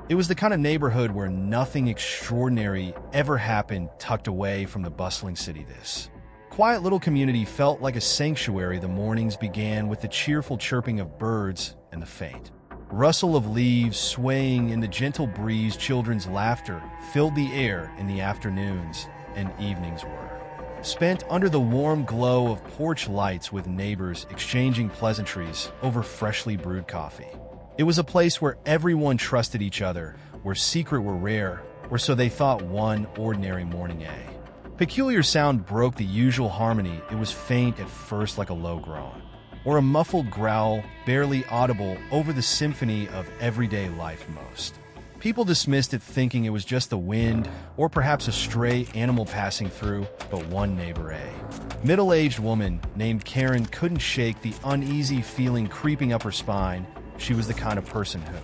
It was the kind of neighborhood where nothing extraordinary ever happened, tucked away from the bustling city. This quiet little community felt like a sanctuary. The mornings began with the cheerful chirping of birds and the faint rustle of leaves swaying in the gentle breeze. Children's laughter filled the air, in the afternoons and evenings were spent under the warm glow of porch lights, with neighbors exchanging pleasantries over freshly brewed coffee. It was a place where everyone trusted each other, where secrets were rare, or so they thought. One ordinary morning, a peculiar sound broke the usual harmony. It was faint at first, like a low groan, or a muffled growl, barely audible over the symphony of everyday life. Most people dismissed it, thinking it was just the wind or perhaps a stray animal passing through. But one neighbor, a middle-aged woman named Karen, couldn't shake the uneasy feeling creeping up her spine. She was the kind of person who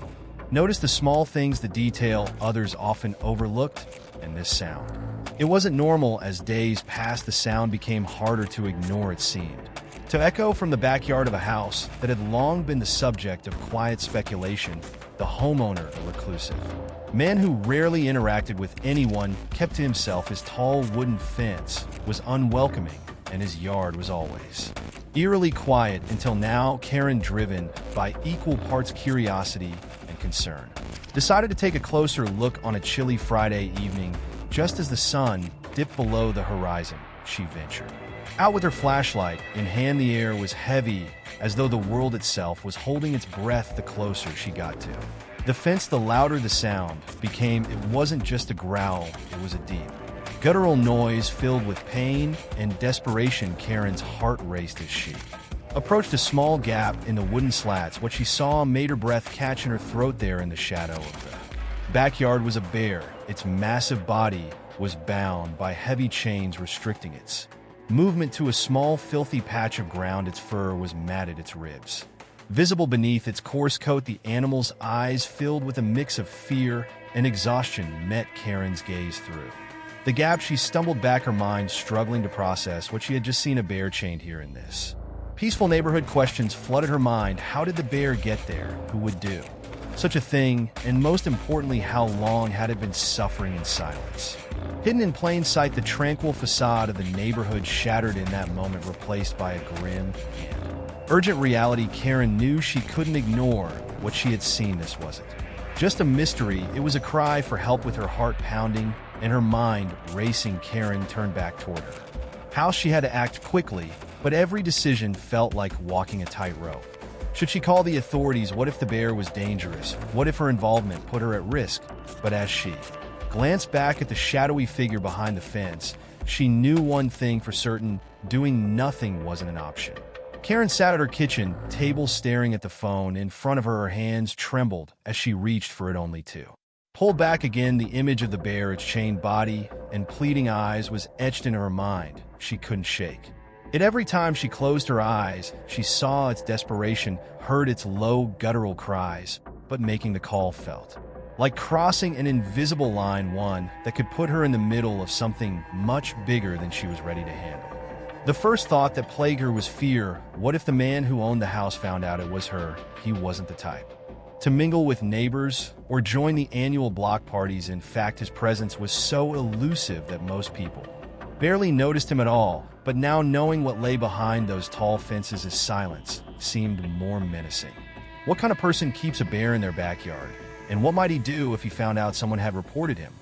noticed the small things, the detail others often overlooked, and this sound. It wasn't normal. As days passed, the sound became harder to ignore. It seemed to echo from the backyard of a house that had long been the subject of quiet speculation. The homeowner, a reclusive man who rarely interacted with anyone, kept to himself. His tall wooden fence was unwelcoming, and his yard was always eerily quiet. Until now, Karen, driven by equal parts curiosity and concern, decided to take a closer look on a chilly Friday evening. Just as the sun dipped below the horizon, she ventured out with her flashlight in hand. The air was heavy, as though the world itself was holding its breath. The closer she got to the fence, the louder the sound became. It wasn't just a growl, it was a deep, guttural noise filled with pain and desperation. Karen's heart raced as she approached a small gap in the wooden slats. What she saw made her breath catch in her throat. There in the shadow of the backyard was a bear. Its massive body was bound by heavy chains restricting its movement to a small, filthy patch of ground. Its fur was matted, its ribs visible beneath its coarse coat. The animal's eyes, filled with a mix of fear and exhaustion, met Karen's gaze. Through the gap, she stumbled back, her mind struggling to process what she had just seen. A bear chained here in this peaceful neighborhood. Questions flooded her mind. How did the bear get there? Who would do such a thing? And most importantly, how long had it been suffering in silence? Hidden in plain sight, the tranquil facade of the neighborhood shattered in that moment, replaced by a grim and urgent reality. Karen knew she couldn't ignore what she had seen. This wasn't just a mystery, it was a cry for help. With her heart pounding and her mind racing, Karen turned back toward her house. She had to act quickly, but every decision felt like walking a tightrope. Should she call the authorities? What if the bear was dangerous? What if her involvement put her at risk? But as she glanced back at the shadowy figure behind the fence, she knew one thing for certain: doing nothing wasn't an option. Karen sat at her kitchen table, staring at the phone in front of her. Her hands trembled as she reached for it, only to pull back again. The image of the bear, its chained body and pleading eyes, was etched in her mind. She couldn't shake it. Every time she closed her eyes, she saw its desperation, heard its low, guttural cries. But making the call felt like crossing an invisible line, one that could put her in the middle of something much bigger than she was ready to handle. The first thought that plagued her was fear. What if the man who owned the house found out it was her? He wasn't the type to mingle with neighbors or join the annual block parties. In fact, his presence was so elusive that most people barely noticed him at all. But now, knowing what lay behind those tall fences, his silence seemed more menacing. What kind of person keeps a bear in their backyard? And what might he do if he found out someone had reported him?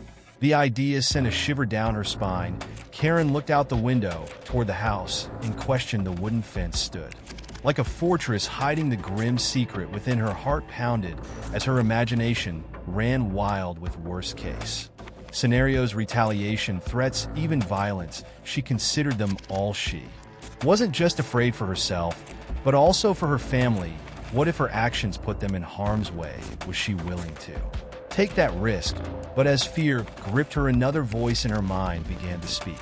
The idea sent a shiver down her spine. Karen looked out the window toward the house in question. The wooden fence stood like a fortress, hiding the grim secret within. Her heart pounded as her imagination ran wild with worst-case scenarios, retaliation, threats, even violence. She considered them all. She wasn't just afraid for herself, but also for her family. What if her actions put them in harm's way? Was she willing to take that risk? But as fear gripped her, another voice in her mind began to speak.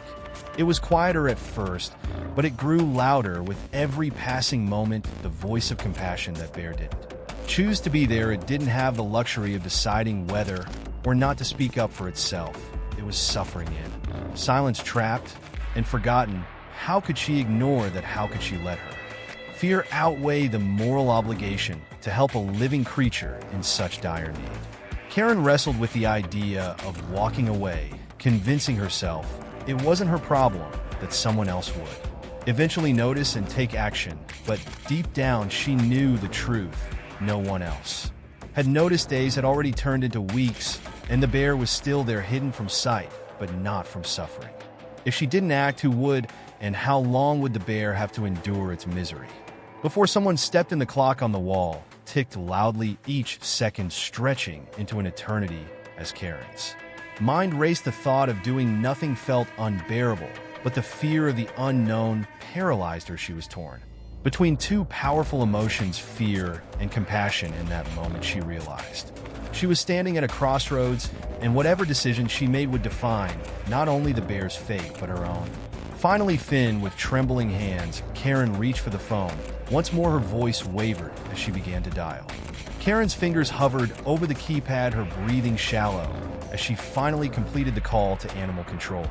It was quieter at first, but it grew louder with every passing moment. The voice of compassion. That bear didn't choose to be there. It didn't have the luxury of deciding whether or not to speak up for itself. It was suffering in silence, trapped and forgotten. How could she ignore that? How could she let her fear outweigh the moral obligation to help a living creature in such dire need? Karen wrestled with the idea of walking away, convincing herself it wasn't her problem, that someone else would eventually notice and take action, but deep down she knew the truth. No one else had noticed. Days had already turned into weeks, and the bear was still there, hidden from sight, but not from suffering. If she didn't act, who would, and how long would the bear have to endure its misery? Before someone stepped in, the clock on the wall ticked loudly, each second stretching into an eternity as Karen's mind raced. The thought of doing nothing felt unbearable, but the fear of the unknown paralyzed her. She was torn between two powerful emotions, fear and compassion. In that moment, she realized she was standing at a crossroads, and whatever decision she made would define not only the bear's fate, but her own. Finally, Finn, with trembling hands, Karen reached for the phone. Once more, her voice wavered as she began to dial. Karen's fingers hovered over the keypad, her breathing shallow, as she finally completed the call to animal control.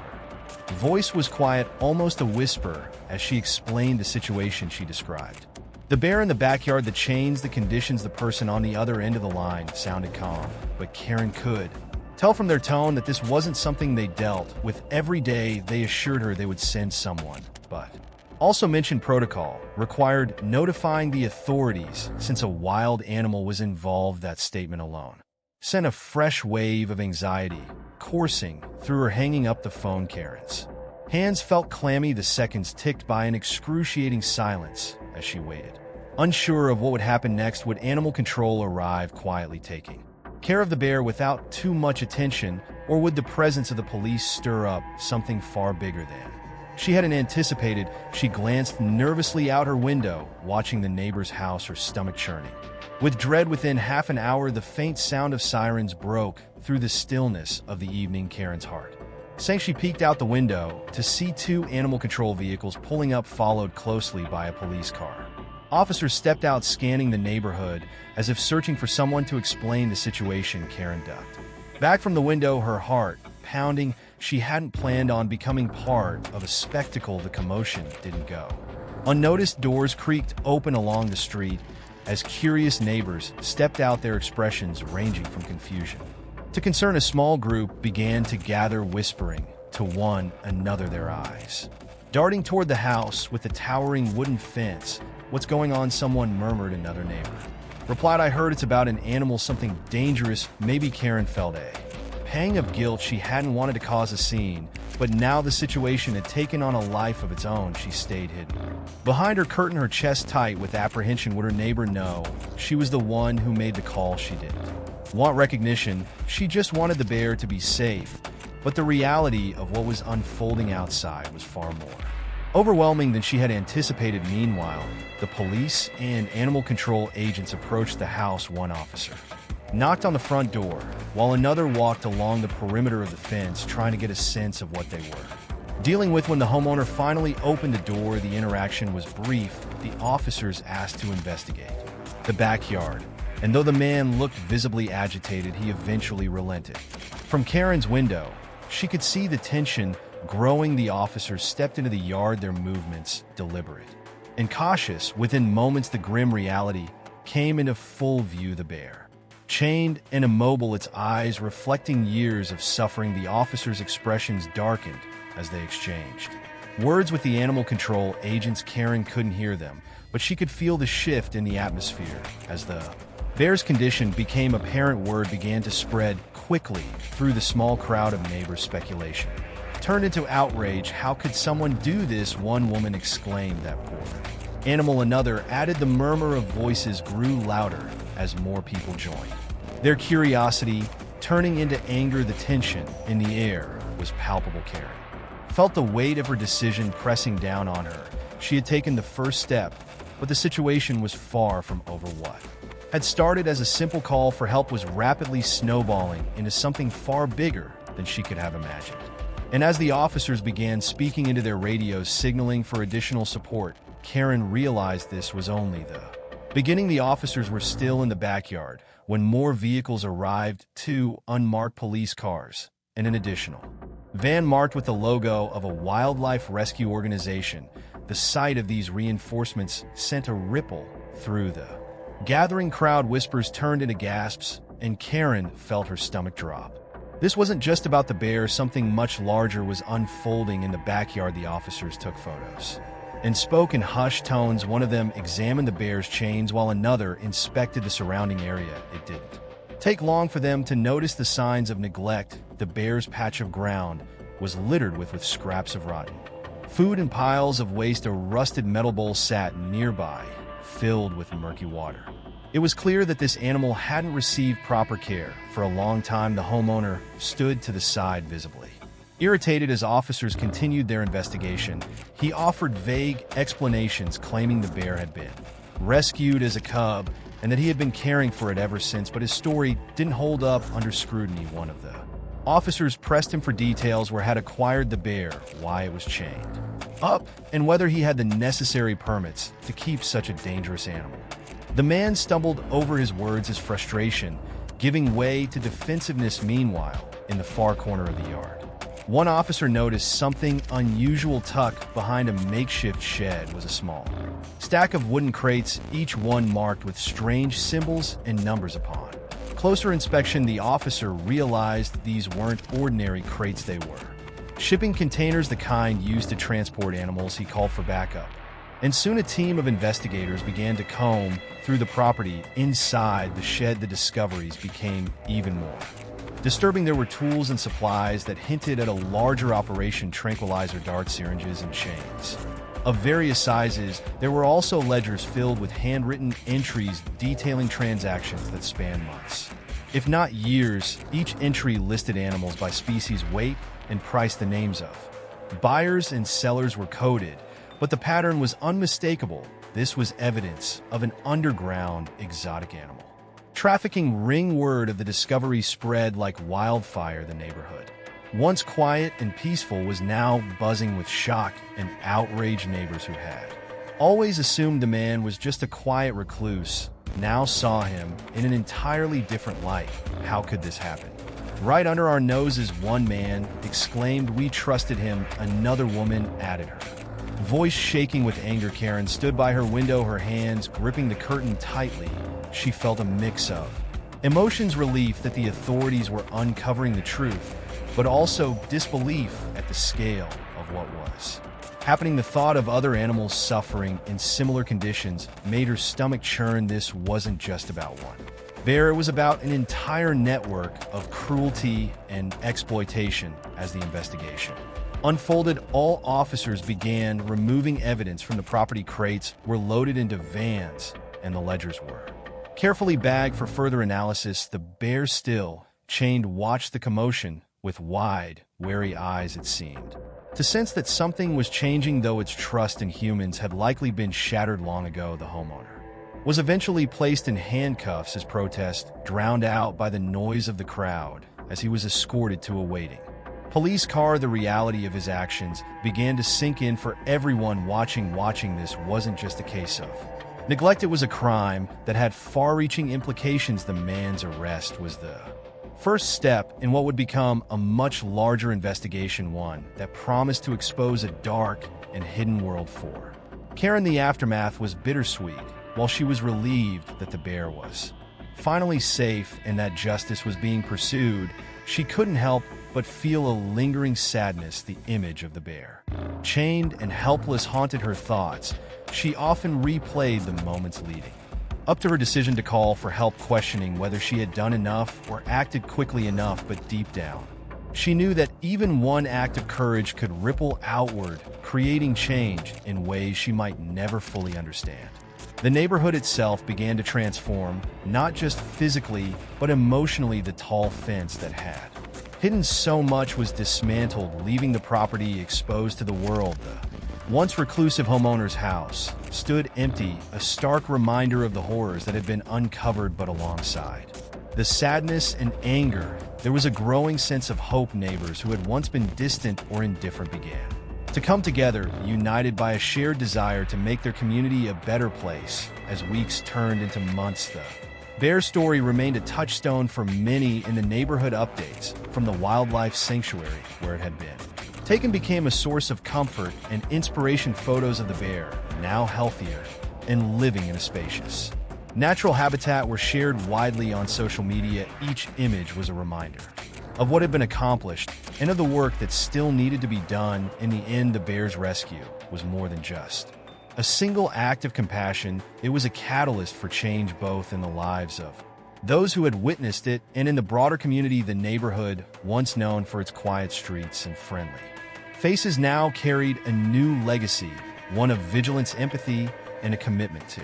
Her voice was quiet, almost a whisper, as she explained the situation she described. The bear in the backyard, the chains, the conditions. The person on the other end of the line sounded calm, but Karen could tell from their tone that this wasn't something they dealt with every day. They assured her they would send someone, but also mentioned protocol required notifying the authorities since a wild animal was involved. That statement alone sent a fresh wave of anxiety coursing through her. Hanging up the phone, Karen's hands felt clammy. The seconds ticked by in excruciating silence as she waited, unsure of what would happen next. Would animal control arrive, quietly taking care of the bear without too much attention, or would the presence of the police stir up something far bigger than she hadn't anticipated? She glanced nervously out her window, watching the neighbor's house, her stomach churning with dread. Within half an hour, the faint sound of sirens broke through the stillness of the evening. Karen's heart sank. She peeked out the window to see two animal control vehicles pulling up, followed closely by a police car. Officers stepped out, scanning the neighborhood as if searching for someone to explain the situation. Karen ducked back from the window, her heart pounding. She hadn't planned on becoming part of a spectacle. The commotion didn't go unnoticed. Doors creaked open along the street as curious neighbors stepped out, their expressions ranging from confusion to concern. A small group began to gather, whispering to one another, their eyes darting toward the house with the towering wooden fence. "What's going on?" someone murmured. Another neighbor replied, "I heard it's about an animal, something dangerous, maybe." Karen felt a pang of guilt. She hadn't wanted to cause a scene, but now the situation had taken on a life of its own. She stayed hidden behind her curtain, her chest tight with apprehension. Would her neighbor know she was the one who made the call? She didn't want recognition. She just wanted the bear to be safe. But the reality of what was unfolding outside was far more overwhelming than she had anticipated. Meanwhile, the police and animal control agents approached the house. One officer knocked on the front door, while another walked along the perimeter of the fence, trying to get a sense of what they were dealing with. When the homeowner finally opened the door, the interaction was brief. The officers asked to investigate the backyard, and though the man looked visibly agitated, he eventually relented. From Karen's window, she could see the tension growing. The officers stepped into the yard, their movements deliberate and cautious. Within moments, the grim reality came into full view. The bear, chained and immobile, its eyes reflecting years of suffering. The officers' expressions darkened as they exchanged words with the animal control agents. Karen couldn't hear them, but she could feel the shift in the atmosphere. As the bear's condition became apparent, word began to spread quickly through the small crowd of neighbors. Speculation turned into outrage. "How could someone do this?" one woman exclaimed. "That poor animal," another added. The murmur of voices grew louder as more people joined, their curiosity turning into anger. The tension in the air was palpable. Karen felt the weight of her decision pressing down on her. She had taken the first step, but the situation was far from over. What had started as a simple call for help was rapidly snowballing into something far bigger than she could have imagined. And as the officers began speaking into their radios, signaling for additional support, Karen realized this was only the beginning. The officers were still in the backyard when more vehicles arrived, 2 unmarked police cars and an additional van marked with the logo of a wildlife rescue organization. The sight of these reinforcements sent a ripple through the gathering crowd. Whispers turned into gasps and Karen felt her stomach drop. This wasn't just about the bear, something much larger was unfolding in the backyard. The officers took photos and spoke in hushed tones. One of them examined the bear's chains while another inspected the surrounding area. It didn't take long for them to notice the signs of neglect. The bear's patch of ground was littered with scraps of rotten food and piles of waste. A rusted metal bowl sat nearby, filled with murky water. It was clear that this animal hadn't received proper care. For a long time, the homeowner stood to the side visibly irritated as officers continued their investigation. He offered vague explanations, claiming the bear had been rescued as a cub and that he had been caring for it ever since, but his story didn't hold up under scrutiny. One of the officers pressed him for details: where had acquired the bear, why it was chained up, and whether he had the necessary permits to keep such a dangerous animal. The man stumbled over his words, his frustration giving way to defensiveness. Meanwhile, in the far corner of the yard, one officer noticed something unusual. Tucked behind a makeshift shed was a small stack of wooden crates, each one marked with strange symbols and numbers. Upon closer inspection, the officer realized these weren't ordinary crates. They were shipping containers, the kind used to transport animals. He called for backup, and soon a team of investigators began to comb through the property. Inside the shed, the discoveries became even more disturbing. There were tools and supplies that hinted at a larger operation: tranquilizer darts, syringes, and chains of various sizes. There were also ledgers filled with handwritten entries detailing transactions that spanned months, if not years. Each entry listed animals by species, weight, and price. The names of buyers and sellers were coded, but the pattern was unmistakable. This was evidence of an underground exotic animal trafficking ring. Word of the discovery spread like wildfire. The neighborhood, once quiet and peaceful, was now buzzing with shock and outraged. Neighbors who had always assumed the man was just a quiet recluse now saw him in an entirely different light. How could this happen? Right under our noses, one man exclaimed. We trusted him. Another woman added, her voice shaking with anger. Karen stood by her window, her hands gripping the curtain tightly. She felt a mix of emotions: relief that the authorities were uncovering the truth, but also disbelief at the scale of what was happening. The thought of other animals suffering in similar conditions made her stomach churn. This wasn't just about one bear, it was about an entire network of cruelty and exploitation. As the investigation unfolded, all officers began removing evidence from the property. Crates were loaded into vans, and the ledgers were carefully bagged for further analysis. The bear, still chained, watched the commotion with wide, wary eyes. It seemed to sense that something was changing, though its trust in humans had likely been shattered long ago. The homeowner was eventually placed in handcuffs, his protest drowned out by the noise of the crowd as he was escorted to a waiting police car. The reality of his actions began to sink in for everyone watching. This wasn't just a case of neglect, it was a crime that had far-reaching implications. The man's arrest was the first step in what would become a much larger investigation, one that promised to expose a dark and hidden world for Karen. The aftermath was bittersweet. While she was relieved that the bear was finally safe and that justice was being pursued, she couldn't help but feel a lingering sadness. The image of the bear, chained and helpless, haunted her thoughts. She often replayed the moments leading up to her decision to call for help, questioning whether she had done enough or acted quickly enough. But deep down, she knew that even one act of courage could ripple outward, creating change in ways she might never fully understand. The neighborhood itself began to transform, not just physically, but emotionally. The tall fence that had hidden so much was dismantled, leaving the property exposed to the world. The once reclusive homeowner's house stood empty, a stark reminder of the horrors that had been uncovered. But alongside the sadness and anger, there was a growing sense of hope. Neighbors who had once been distant or indifferent began to come together, united by a shared desire to make their community a better place. As weeks turned into months, the bear story remained a touchstone for many in the neighborhood. Updates from the wildlife sanctuary where it had been taken became a source of comfort and inspiration. Photos of the bear, now healthier and living in a spacious Natural habitat were shared widely on social media. Each image was a reminder of what had been accomplished and of the work that still needed to be done. In the end, the bear's rescue was more than just a single act of compassion. It was a catalyst for change, both in the lives of those who had witnessed it and in the broader community. The neighborhood, once known for its quiet streets and friendly faces, now carried a new legacy, one of vigilance, empathy, and a commitment to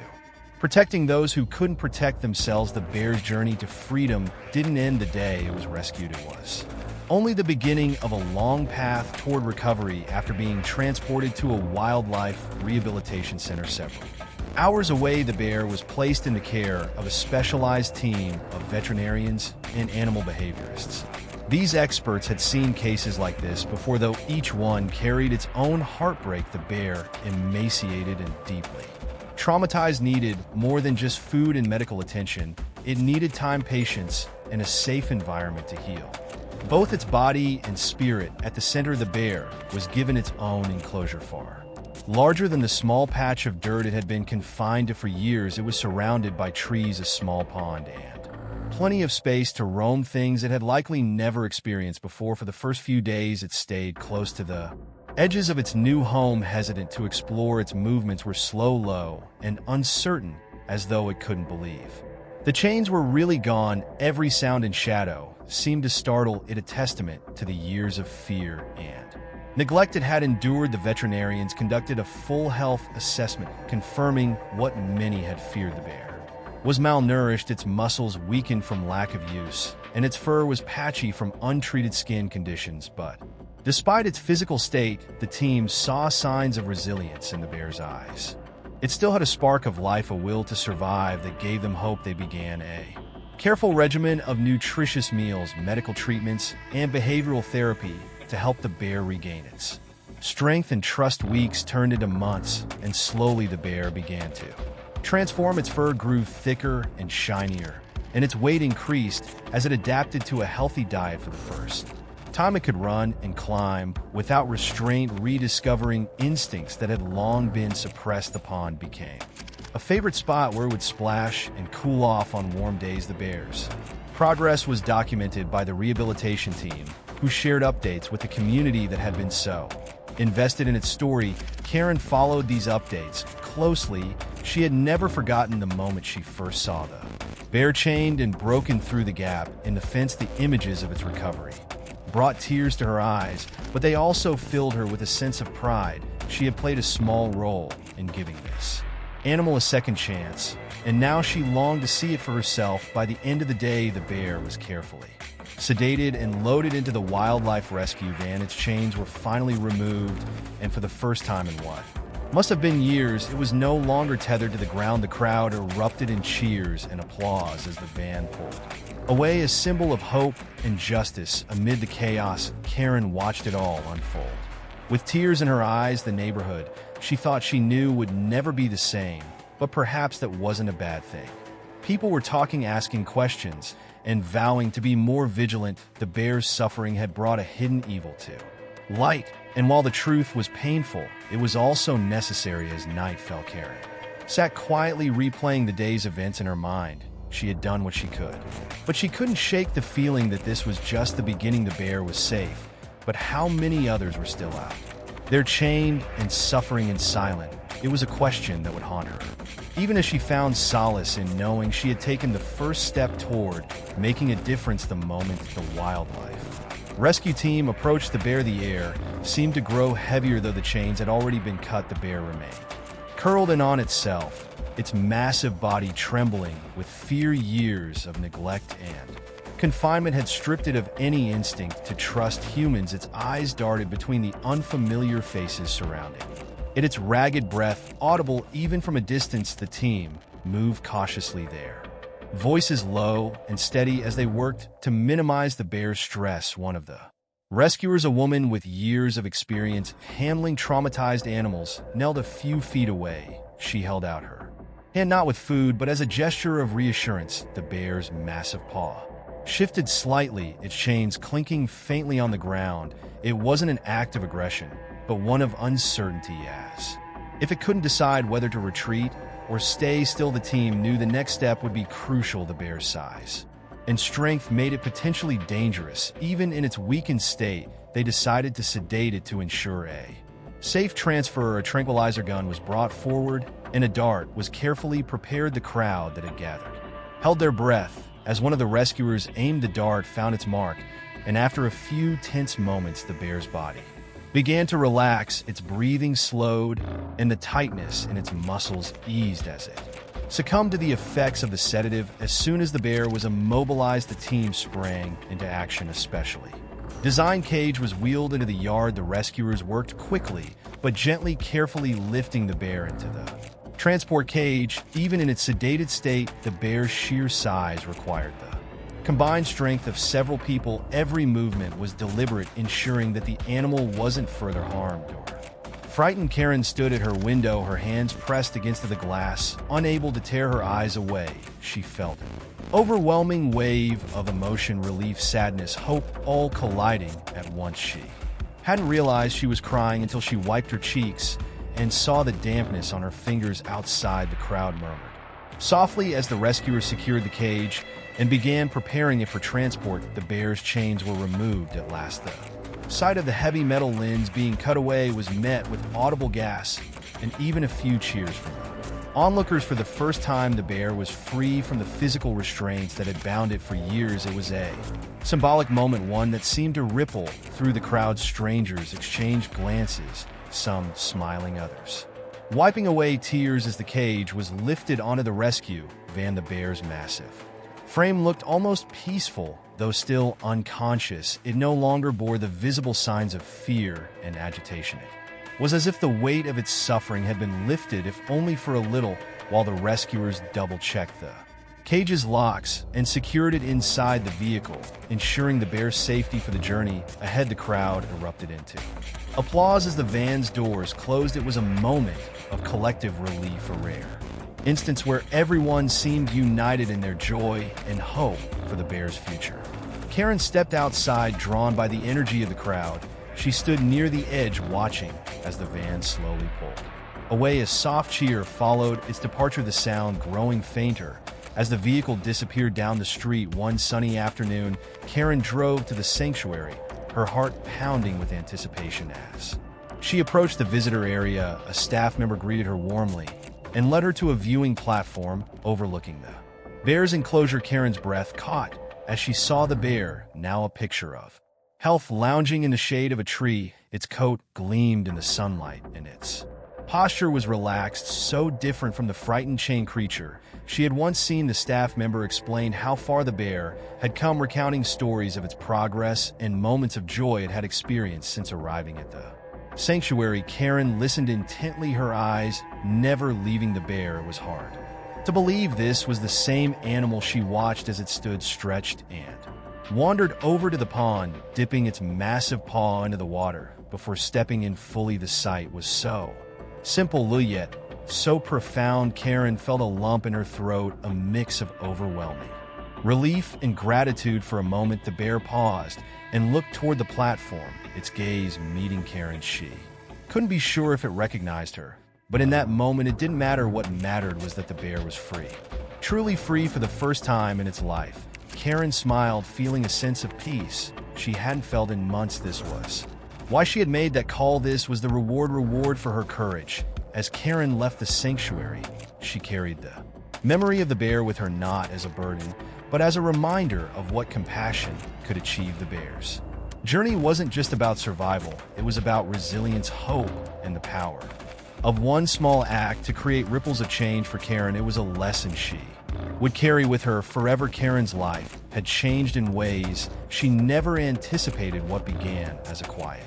protecting those who couldn't protect themselves. The bear's journey to freedom didn't end the day it was rescued. It was only the beginning of a long path toward recovery. After being transported to a wildlife rehabilitation center several hours away, the bear was placed in the care of a specialized team of veterinarians and animal behaviorists. These experts had seen cases like this before, though each one carried its own heartbreak. The bear, emaciated and deeply traumatized, needed more than just food and medical attention. It needed time, patience, and a safe environment to heal. Both its body and spirit. At the center, the bear was given its own enclosure, far larger than the small patch of dirt it had been confined to for years. It was surrounded by trees, a small pond, and plenty of space to roam, things it had likely never experienced before. For the first few days, it stayed close to the edges of its new home, hesitant to explore. Its movements were slow, low, and uncertain, as though it couldn't believe the chains were really gone. Every sound and shadow seemed to startle it, a testament to the years of fear and neglect it had endured. The veterinarians conducted a full health assessment, confirming what many had feared. The bear was malnourished, its muscles weakened from lack of use, and its fur was patchy from untreated skin conditions. But despite its physical state, the team saw signs of resilience in the bear's eyes. It still had a spark of life, a will to survive that gave them hope. They began a careful regimen of nutritious meals, medical treatments, and behavioral therapy to help the bear regain its strength and trust. Weeks turned into months, and slowly the bear began to transform. Its fur grew thicker and shinier, and its weight increased as it adapted to a healthy diet. For the first time, it could run and climb without restraint, rediscovering instincts that had long been suppressed. The pond became a favorite spot where it would splash and cool off on warm days. The bear's progress was documented by the rehabilitation team, who shared updates with the community that had been so invested in its story. Karen followed these updates closely. She had never forgotten the moment she first saw the bear chained and broken through the gap in the fence. The images of its recovery brought tears to her eyes, but they also filled her with a sense of pride. She had played a small role in giving this animal a second chance, and now she longed to see it for herself. By the end of the day, the bear was carefully sedated and loaded into the wildlife rescue van. Its chains were finally removed, and for the first time in what must have been years, it was no longer tethered to the ground. The crowd erupted in cheers and applause as the van pulled away, a symbol of hope and justice. Amid the chaos, Karen watched it all unfold. With tears in her eyes, the neighborhood she thought she knew would never be the same, but perhaps that wasn't a bad thing. People were talking, asking questions, and vowing to be more vigilant. The bear's suffering had brought a hidden evil to light, and while the truth was painful, it was also necessary. As night fell, Karen sat quietly replaying the day's events in her mind. She had done what she could, but she couldn't shake the feeling that this was just the beginning. The bear was safe, but how many others were still out there, chained and suffering in silence? It was a question that would haunt her, even as she found solace in knowing she had taken the first step toward making a difference. The moment the wildlife rescue team approached the bear, the air seemed to grow heavier. Though the chains had already been cut, the bear remained curled in on itself, its massive body trembling with fear. Years of neglect and confinement had stripped it of any instinct to trust humans. Its eyes darted between the unfamiliar faces surrounding it, its ragged breath audible even from a distance. The team moved cautiously, their voices low and steady as they worked to minimize the bear's stress. One of the rescuers, a woman with years of experience handling traumatized animals, knelt a few feet away. She held out her hand, not with food, but as a gesture of reassurance. The bear's massive paw shifted slightly, its chains clinking faintly on the ground. It wasn't an act of aggression, but one of uncertainty, as if it couldn't decide whether to retreat or stay still, the team knew the next step would be crucial. The bear's size and strength made it potentially dangerous. Even in its weakened state, they decided to sedate it to ensure a safe transfer. A tranquilizer gun was brought forward, and a dart was carefully prepared. The crowd that had gathered held their breath as one of the rescuers aimed. The dart found its mark, and after a few tense moments, the bear's body began to relax. Its breathing slowed, and the tightness in its muscles eased as it succumbed to the effects of the sedative. As soon as the bear was immobilized, the team sprang into action. Especially designed cage was wheeled into the yard. The rescuers worked quickly but gently, carefully lifting the bear into the transport cage. Even in its sedated state, the bear's sheer size required the combined strength of several people. Every movement was deliberate, ensuring that the animal wasn't further harmed or frightened. Karen stood at her window, her hands pressed against the glass, unable to tear her eyes away. She felt an overwhelming wave of emotion, relief, sadness, hope, all colliding at once. She hadn't realized she was crying until she wiped her cheeks and saw the dampness on her fingers. Outside, the crowd murmured softly as the rescuers secured the cage and began preparing it for transport. The bear's chains were removed at last. The sight of the heavy metal limbs being cut away was met with audible gasps and even a few cheers from the onlookers. For the first time, the bear was free from the physical restraints that had bound it for years. It was a symbolic moment, one that seemed to ripple through the crowd. Strangers exchanged glances, some smiling, others wiping away tears as the cage was lifted onto the rescue van. The bear's massive frame looked almost peaceful, though still unconscious. It no longer bore the visible signs of fear and agitation. It was as if the weight of its suffering had been lifted, if only for a little, while the rescuers double-checked the cage's locks and secured it inside the vehicle, ensuring the bear's safety for the journey ahead. The crowd erupted into applause as the van's doors closed. It was a moment of collective relief, a rare instance where everyone seemed united in their joy and hope for the bear's future. Karen stepped outside, drawn by the energy of the crowd. She stood near the edge, watching as the van slowly pulled away. A soft cheer followed its departure, the sound growing fainter as the vehicle disappeared down the street. One sunny afternoon, Karen drove to the sanctuary, her heart pounding with anticipation. As she approached the visitor area, a staff member greeted her warmly and led her to a viewing platform overlooking the bear's enclosure. Karen's breath caught as she saw the bear, now a picture of health, lounging in the shade of a tree. Its coat gleamed in the sunlight, and its posture was relaxed, so different from the frightened chained creature she had once seen. The staff member explained how far the bear had come, recounting stories of its progress and moments of joy it had experienced since arriving at the sanctuary. Karen listened intently, her eyes never leaving the bear. It was hard to believe this was the same animal she watched as it stood stretched and wandered over to the pond, dipping its massive paw into the water before stepping in fully. The sight was so simple yet so profound. Karen felt a lump in her throat, a mix of overwhelming relief and gratitude. For a moment, the bear paused and looked toward the platform, its gaze meeting Karen's. She couldn't be sure if it recognized her, but in that moment it didn't matter. What mattered was that the bear was free, truly free for the first time in its life. Karen smiled, feeling a sense of peace she hadn't felt in months. This was why she had made that call. This was the reward for her courage. As Karen left the sanctuary, she carried the memory of the bear with her, not as a burden, but as a reminder of what compassion could achieve. The bear's journey wasn't just about survival, it was about resilience, hope, and the power of one small act to create ripples of change. For Karen, it was a lesson she would carry with her forever. Karen's life had changed in ways she never anticipated. What began as a quiet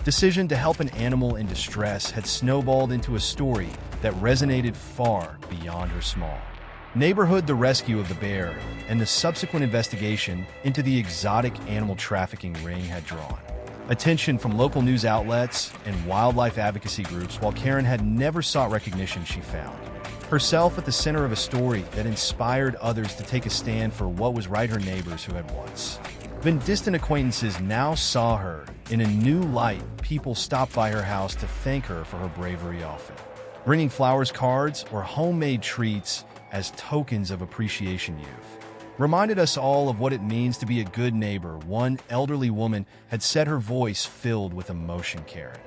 decision to help an animal in distress had snowballed into a story that resonated far beyond her small neighborhood. The rescue of the bear and the subsequent investigation into the exotic animal trafficking ring had drawn attention from local news outlets and wildlife advocacy groups. While Karen had never sought recognition, she found herself at the center of a story that inspired others to take a stand for what was right. Her neighbors, who had once been distant acquaintances, now saw her in a new light. People stopped by her house to thank her for her bravery, often bringing flowers, cards, or homemade treats as tokens of appreciation. You've reminded us all of what it means to be a good neighbor. One elderly woman had said, her voice filled with emotion. Karen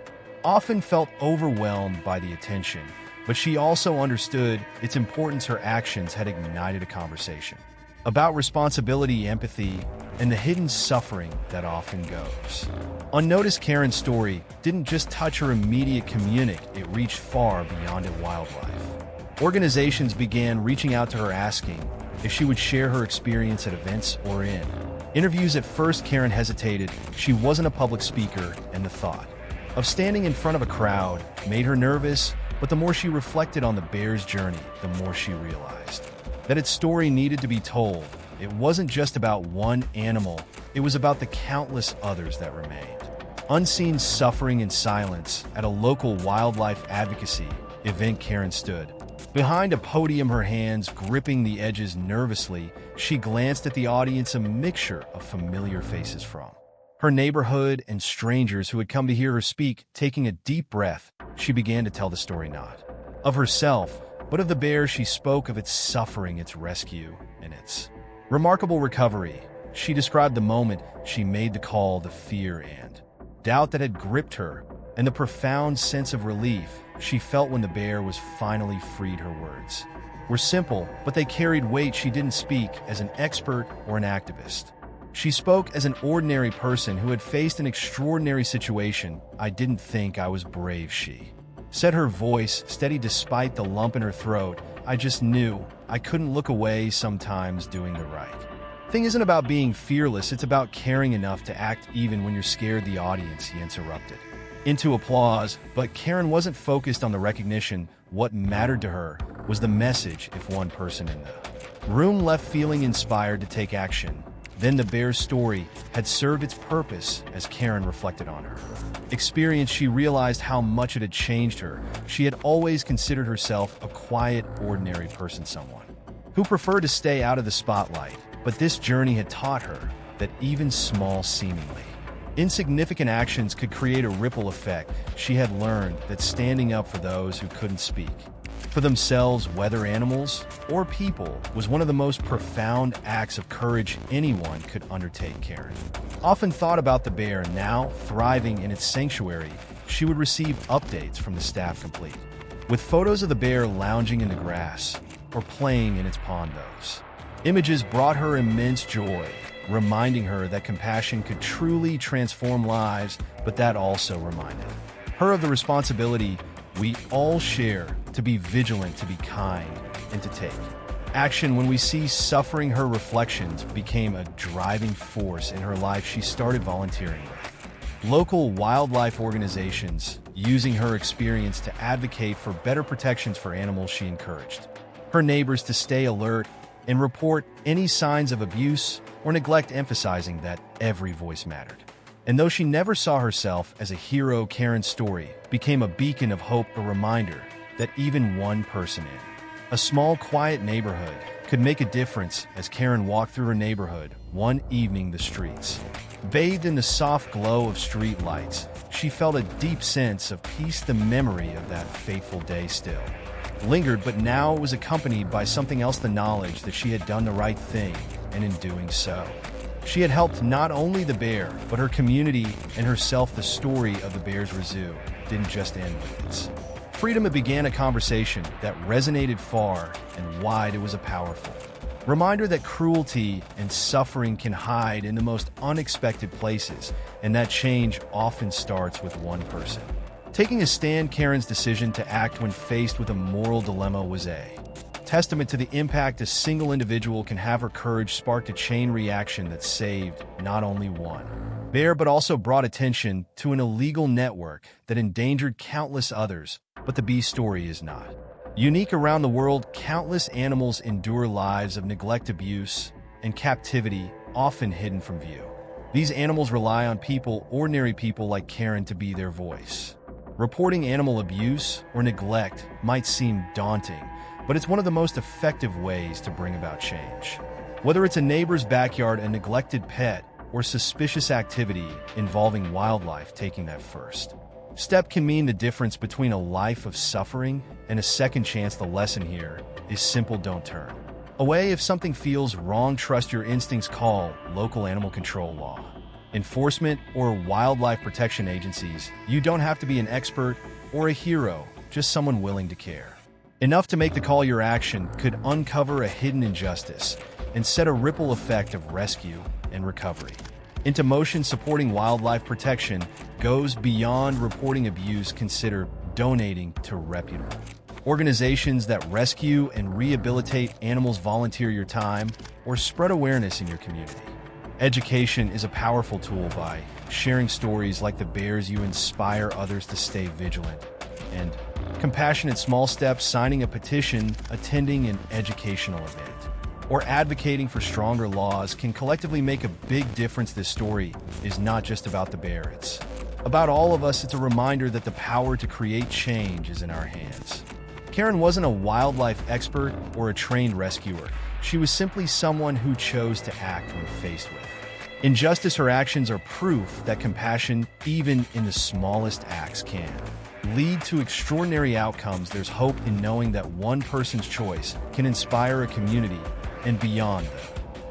often felt overwhelmed by the attention, but she also understood its importance. Her actions had ignited a conversation about responsibility, empathy, and the hidden suffering that often goes unnoticed. Karen's story didn't just touch her immediate community, it reached far beyond it. Wildlife organizations began reaching out to her, asking if she would share her experience at events or in interviews. At first, Karen hesitated. She wasn't a public speaker, and the thought of standing in front of a crowd made her nervous. But the more she reflected on the bear's journey, the more she realized that its story needed to be told. It wasn't just about one animal, it was about the countless others that remained unseen, suffering in silence. At a local wildlife advocacy event, Karen stood behind a podium, her hands gripping the edges. Nervously, she glanced at the audience, a mixture of familiar faces from her neighborhood and strangers who had come to hear her speak. Taking a deep breath, she began to tell the story not of herself, but of the bear. She spoke of its suffering, its rescue, and its remarkable recovery. She described the moment she made the call, the fear and doubt that had gripped her, and the profound sense of relief she felt when the bear was finally freed. Her words were simple, but they carried weight. She didn't speak as an expert or an activist. She spoke as an ordinary person who had faced an extraordinary situation. I didn't think I was brave, she said, her voice steady despite the lump in her throat. I just knew I couldn't look away. Sometimes doing the right thing isn't about being fearless, it's about caring enough to act even when you're scared. The audience, he interrupted into applause, but Karen wasn't focused on the recognition. What mattered to her was the message. If one person in the room left feeling inspired to take action, then the bear's story had served its purpose. As Karen reflected on her experience, she realized how much it had changed her. She had always considered herself a quiet, ordinary person, someone who preferred to stay out of the spotlight. But this journey had taught her that even small, seemingly insignificant actions could create a ripple effect. She had learned that standing up for those who couldn't speak for themselves, whether animals or people, was one of the most profound acts of courage anyone could undertake. Karen often thought about the bear. Now thriving in its sanctuary, she would receive updates from the staff, complete with photos of the bear lounging in the grass or playing in its pond. Those images brought her immense joy, reminding her that compassion could truly transform lives, but that also reminded her of the responsibility we all share to be vigilant, to be kind, and to take action when we see suffering. Her reflections became a driving force in her life. She started volunteering with local wildlife organizations, using her experience to advocate for better protections for animals. She encouraged her neighbors to stay alert and report any signs of abuse or neglect, emphasizing that every voice mattered. And though she never saw herself as a hero, Karen's story became a beacon of hope, a reminder that even one person in a small, quiet neighborhood could make a difference. As Karen walked through her neighborhood one evening, the streets bathed in the soft glow of street lights, she felt a deep sense of peace. The memory of that fateful day still lingered, but now it was accompanied by something else, the knowledge that she had done the right thing, and in doing so, she had helped not only the bear, but her community and herself. The story of the bear's rescue didn't just end with its freedom. It began a conversation that resonated far and wide. It was a powerful reminder that cruelty and suffering can hide in the most unexpected places, and that change often starts with one person taking a stand. Karen's decision to act when faced with a moral dilemma was a testament to the impact a single individual can have. Her courage sparked a chain reaction that saved not only one bear, but also brought attention to an illegal network that endangered countless others. But the bee story is not unique. Around the world, countless animals endure lives of neglect, abuse, and captivity, often hidden from view. These animals rely on people, ordinary people like Karen, to be their voice. Reporting animal abuse or neglect might seem daunting, but it's one of the most effective ways to bring about change. Whether it's a neighbor's backyard, a neglected pet, or suspicious activity involving wildlife, taking that first Step can mean the difference between a life of suffering and a second chance. The lesson here is simple: don't turn away if something feels wrong. Trust your instincts. Call local animal control, law enforcement, or wildlife protection agencies. You don't have to be an expert or a hero, just someone willing to care enough to make the call. Your action could uncover a hidden injustice and set a ripple effect of rescue and recovery into motion. Supporting wildlife protection goes beyond reporting abuse. Consider donating to reputable organizations that rescue and rehabilitate animals. Volunteer your time or spread awareness in your community. Education is a powerful tool. By sharing stories like the bears, you inspire others to stay vigilant and compassionate. Small steps: signing a petition, attending an educational event, or advocating for stronger laws can collectively make a big difference. This story is not just about the bear, it's about all of us. It's a reminder that the power to create change is in our hands. Karen wasn't a wildlife expert or a trained rescuer. She was simply someone who chose to act when faced with injustice. Her actions are proof that compassion, even in the smallest acts, can lead to extraordinary outcomes. There's hope in knowing that one person's choice can inspire a community and beyond.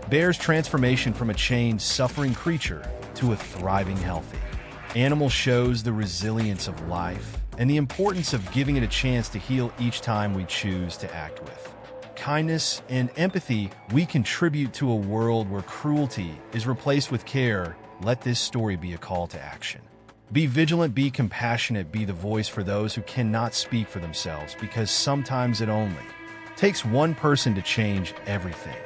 The bear's transformation from a chained, suffering creature to a thriving, healthy animal shows the resilience of life and the importance of giving it a chance to heal. Each time we choose to act with kindness and empathy, we contribute to a world where cruelty is replaced with care. Let this story be a call to action. Be vigilant, be compassionate, be the voice for those who cannot speak for themselves, because sometimes it only takes one person to change everything.